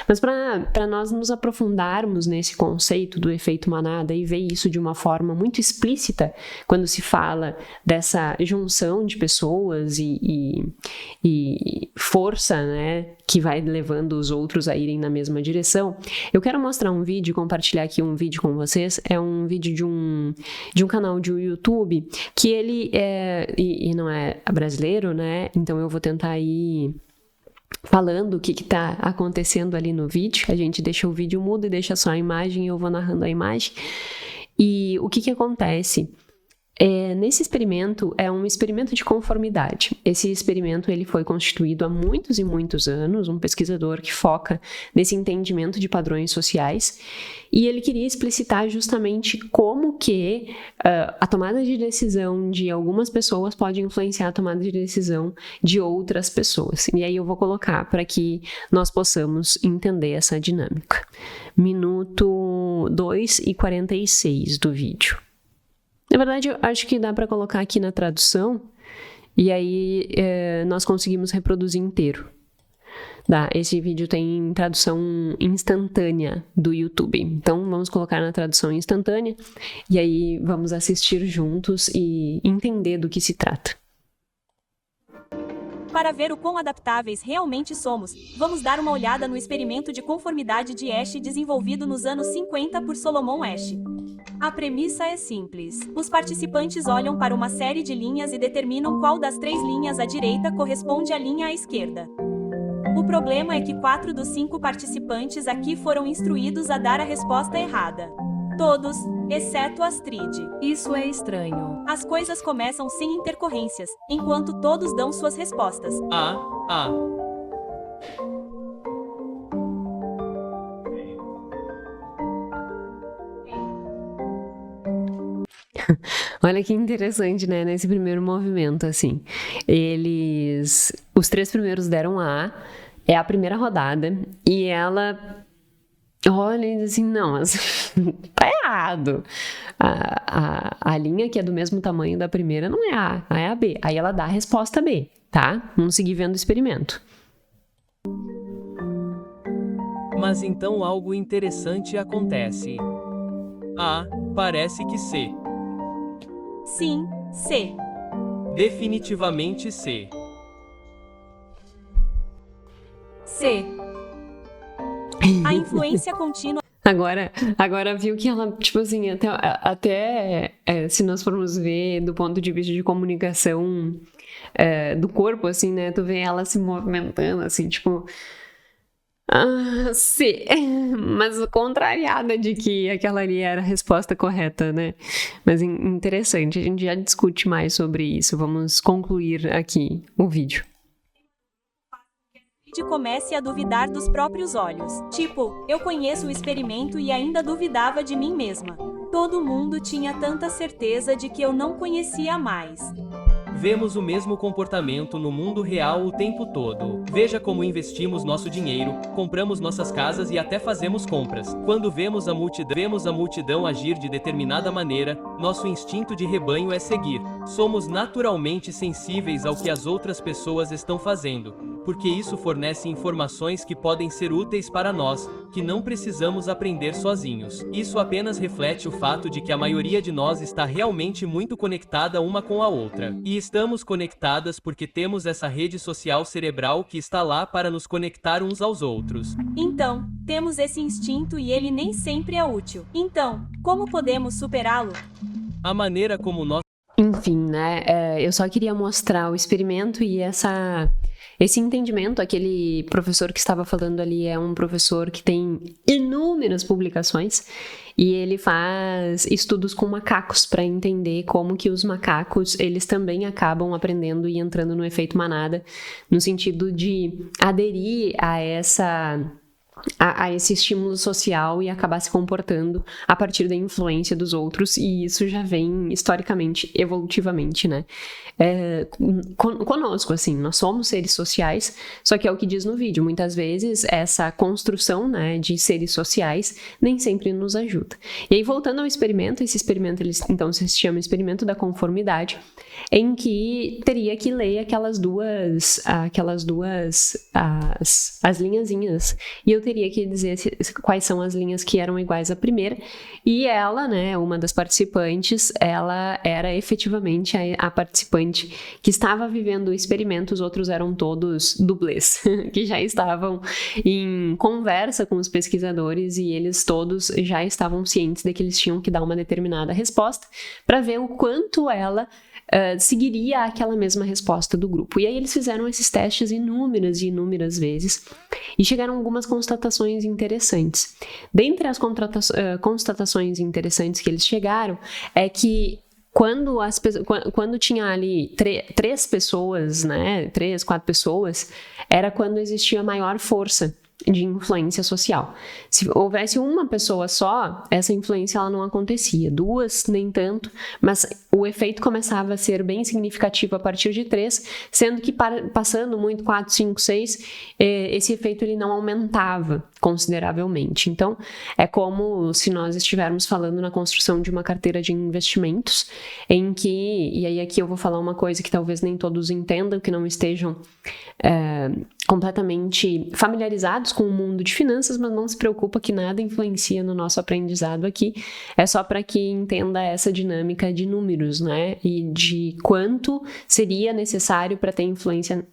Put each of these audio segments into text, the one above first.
Mas para nós nos aprofundarmos nesse conceito do efeito manada e ver isso de uma forma muito explícita, quando se fala dessa junção de pessoas e força, né, que vai levando os outros a irem na mesma direção, eu quero mostrar um vídeo, compartilhar aqui um vídeo com vocês. É um vídeo de um canal de YouTube que ele não é brasileiro, né? Então eu vou tentar ir falando o que está acontecendo ali no vídeo. A gente deixa o vídeo mudo e deixa só a imagem e eu vou narrando a imagem. E o que acontece? Nesse experimento, é um experimento de conformidade. Esse experimento ele foi constituído há muitos e muitos anos, um pesquisador que foca nesse entendimento de padrões sociais, e ele queria explicitar justamente como que a tomada de decisão de algumas pessoas pode influenciar a tomada de decisão de outras pessoas. E aí eu vou colocar para que nós possamos entender essa dinâmica. Minuto 2:46 do vídeo. Na verdade, eu acho que dá para colocar aqui na tradução e aí nós conseguimos reproduzir inteiro. Esse vídeo tem tradução instantânea do YouTube. Então, vamos colocar na tradução instantânea e aí vamos assistir juntos e entender do que se trata. Para ver o quão adaptáveis realmente somos, vamos dar uma olhada no experimento de conformidade de Asch desenvolvido nos anos 50 por Solomon Asch. A premissa é simples. Os participantes olham para uma série de linhas e determinam qual das 3 linhas à direita corresponde à linha à esquerda. O problema é que 4 dos 5 participantes aqui foram instruídos a dar a resposta errada. Todos, exceto Astrid. Isso é estranho. As coisas começam sem intercorrências, enquanto todos dão suas respostas. Olha que interessante, né? Nesse primeiro movimento, assim. Os 3 primeiros deram A, é a primeira rodada, e ela olha e diz assim, não, mas tá errado. A linha que é do mesmo tamanho da primeira não é A é a B. Aí ela dá a resposta B, tá? Vamos seguir vendo o experimento. Mas então algo interessante acontece. A, parece que C. Sim, C. Definitivamente C. C. A influência contínua. Agora viu que ela, tipo assim, até se nós formos ver do ponto de vista de comunicação do corpo, assim, né? Tu vê ela se movimentando, assim, tipo... sim, mas contrariada de que aquela ali era a resposta correta, né? Mas interessante, a gente já discute mais sobre isso. Vamos concluir aqui o vídeo. Comece a duvidar dos próprios olhos. Tipo, eu conheço o experimento e ainda duvidava de mim mesma. Todo mundo tinha tanta certeza de que eu não conhecia mais. Vemos o mesmo comportamento no mundo real o tempo todo. Veja como investimos nosso dinheiro, compramos nossas casas e até fazemos compras. Quando vemos a multidão agir de determinada maneira, nosso instinto de rebanho é seguir. Somos naturalmente sensíveis ao que as outras pessoas estão fazendo, porque isso fornece informações que podem ser úteis para nós, que não precisamos aprender sozinhos. Isso apenas reflete o fato de que a maioria de nós está realmente muito conectada uma com a outra. E estamos conectadas porque temos essa rede social cerebral que está lá para nos conectar uns aos outros. Então, temos esse instinto e ele nem sempre é útil. Então, como podemos superá-lo? A maneira como nós... Enfim, né? Eu só queria mostrar o experimento e esse entendimento. Aquele professor que estava falando ali é um professor que tem inúmeras publicações e ele faz estudos com macacos para entender como que os macacos, eles também acabam aprendendo e entrando no efeito manada, no sentido de aderir a esse estímulo social e acabar se comportando a partir da influência dos outros, e isso já vem historicamente, evolutivamente, né? Conosco, assim, nós somos seres sociais, só que é o que diz no vídeo, muitas vezes essa construção, né, de seres sociais nem sempre nos ajuda. E aí, voltando ao experimento, esse experimento, então, se chama experimento da conformidade, em que teria que ler aquelas duas as linhazinhas, e eu teria queria que dissesse quais são as linhas que eram iguais à primeira, e ela, né, uma das participantes, ela era efetivamente a participante que estava vivendo o experimento, os outros eram todos dublês, que já estavam em conversa com os pesquisadores e eles todos já estavam cientes de que eles tinham que dar uma determinada resposta para ver o quanto ela seguiria aquela mesma resposta do grupo. E aí eles fizeram esses testes inúmeras e inúmeras vezes e chegaram a algumas constatações interessantes. Dentre as constatações interessantes que eles chegaram é que quando tinha ali 3 pessoas, né, 3, 4 pessoas, era quando existia maior força de influência social. Se houvesse uma pessoa só, essa influência ela não acontecia. 2, nem tanto, mas o efeito começava a ser bem significativo a partir de 3, sendo que passando muito 4, 5, 6, esse efeito ele não aumentava consideravelmente. Então, é como se nós estivermos falando na construção de uma carteira de investimentos, em que, e aí aqui eu vou falar uma coisa que talvez nem todos entendam, que não estejam completamente familiarizados com o mundo de finanças, mas não se preocupa que nada influencia no nosso aprendizado aqui, é só para que entenda essa dinâmica de números, né, e de quanto seria necessário para ter influência,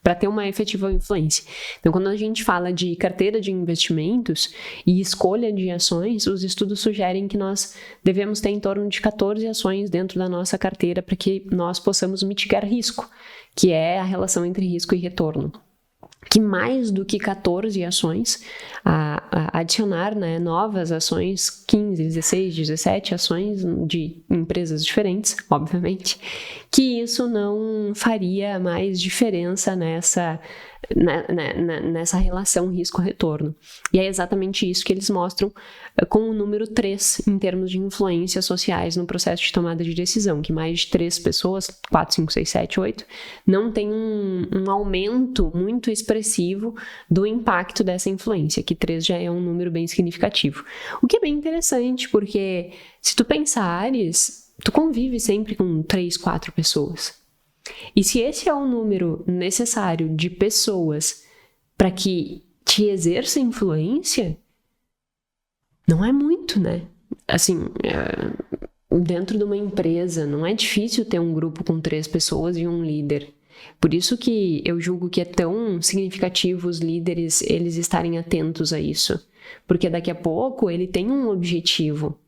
para ter uma efetiva influência. Então, quando a gente fala de carteira de investimentos e escolha de ações, os estudos sugerem que nós devemos ter em torno de 14 ações dentro da nossa carteira para que nós possamos mitigar risco, que é a relação entre risco e retorno. Que mais do que 14 ações, adicionar, né, novas ações, 15, 16, 17 ações de empresas diferentes, obviamente, que isso não faria mais diferença nessa relação risco-retorno. E é exatamente isso que eles mostram com o número 3 em termos de influências sociais no processo de tomada de decisão, que mais de 3 pessoas, 4, 5, 6, 7, 8, não tem um aumento muito expressivo do impacto dessa influência, que 3 já é um número bem significativo. O que é bem interessante, porque se tu pensares, tu convive sempre com 3, 4 pessoas. E se esse é o número necessário de pessoas para que te exerça influência, não é muito, né? Assim, dentro de uma empresa, não é difícil ter um grupo com 3 pessoas e um líder. Por isso que eu julgo que é tão significativo os líderes eles estarem atentos a isso. Porque daqui a pouco ele tem um objetivo.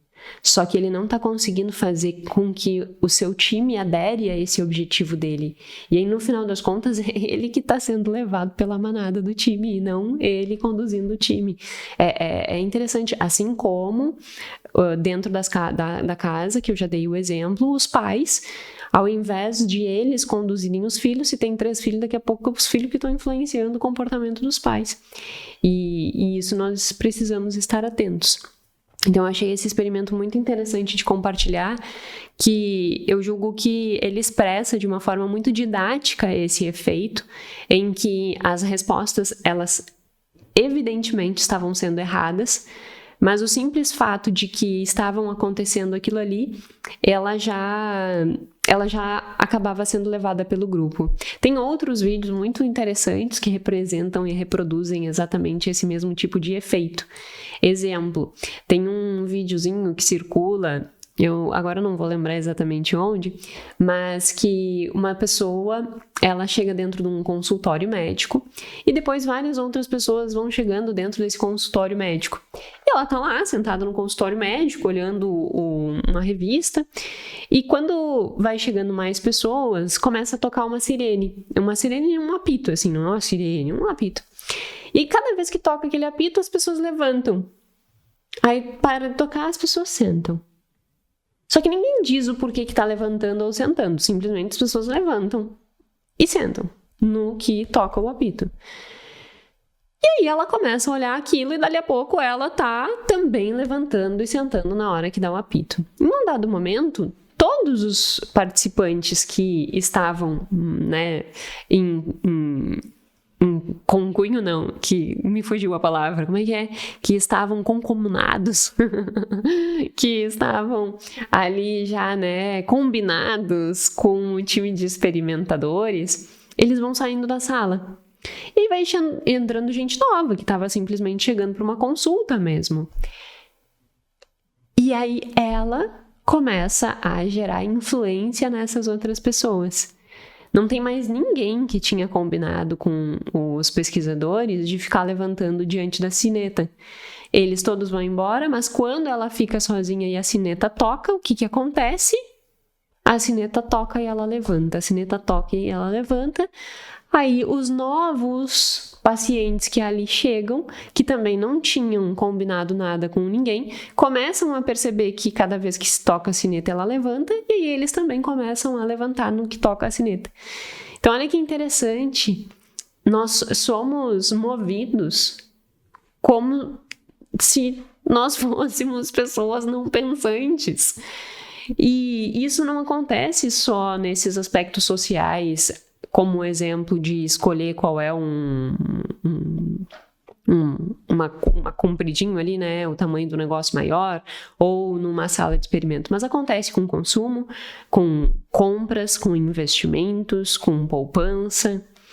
Só que ele não está conseguindo fazer com que o seu time adere a esse objetivo dele. E aí, no final das contas, é ele que está sendo levado pela manada do time e não ele conduzindo o time. É interessante, assim como dentro da casa, que eu já dei o exemplo, os pais, ao invés de eles conduzirem os filhos, se tem 3 filhos, daqui a pouco os filhos que estão influenciando o comportamento dos pais. E isso nós precisamos estar atentos. Então, eu achei esse experimento muito interessante de compartilhar, que eu julgo que ele expressa de uma forma muito didática esse efeito, em que as respostas, elas evidentemente estavam sendo erradas, mas o simples fato de que estavam acontecendo aquilo ali, ela já acabava sendo levada pelo grupo. Tem outros vídeos muito interessantes que representam e reproduzem exatamente esse mesmo tipo de efeito. Exemplo, tem um videozinho que circula, eu agora não vou lembrar exatamente onde, mas que uma pessoa, ela chega dentro de um consultório médico e depois várias outras pessoas vão chegando dentro desse consultório médico. E ela tá lá, sentada no consultório médico, olhando uma revista, e quando vai chegando mais pessoas, começa a tocar uma sirene e um apito, assim, não é uma sirene, um apito. E cada vez que toca aquele apito, as pessoas levantam. Aí, para de tocar, as pessoas sentam. Só que ninguém diz o porquê que tá levantando ou sentando. Simplesmente as pessoas levantam e sentam no que toca o apito. E aí ela começa a olhar aquilo e dali a pouco ela tá também levantando e sentando na hora que dá o apito. Em um dado momento, todos os participantes que estavam, né, concunho não, que me fugiu a palavra, como é? Que estavam concomunados, que estavam ali já, né, combinados com o time de experimentadores, eles vão saindo da sala. E vai entrando gente nova, que estava simplesmente chegando para uma consulta mesmo. E aí ela começa a gerar influência nessas outras pessoas. Não tem mais ninguém que tinha combinado com os pesquisadores de ficar levantando diante da sineta. Eles todos vão embora, mas quando ela fica sozinha e a sineta toca, o que acontece? A sineta toca e ela levanta, a sineta toca e ela levanta. Aí os novos pacientes que ali chegam, que também não tinham combinado nada com ninguém, começam a perceber que cada vez que se toca a sineta ela levanta, e aí eles também começam a levantar no que toca a sineta. Então olha que interessante, nós somos movidos como se nós fôssemos pessoas não pensantes. E isso não acontece só nesses aspectos sociais, como exemplo de escolher qual é uma compridinho ali, né, o tamanho do negócio maior, ou numa sala de experimento, mas acontece com consumo, com compras, com investimentos, com poupança.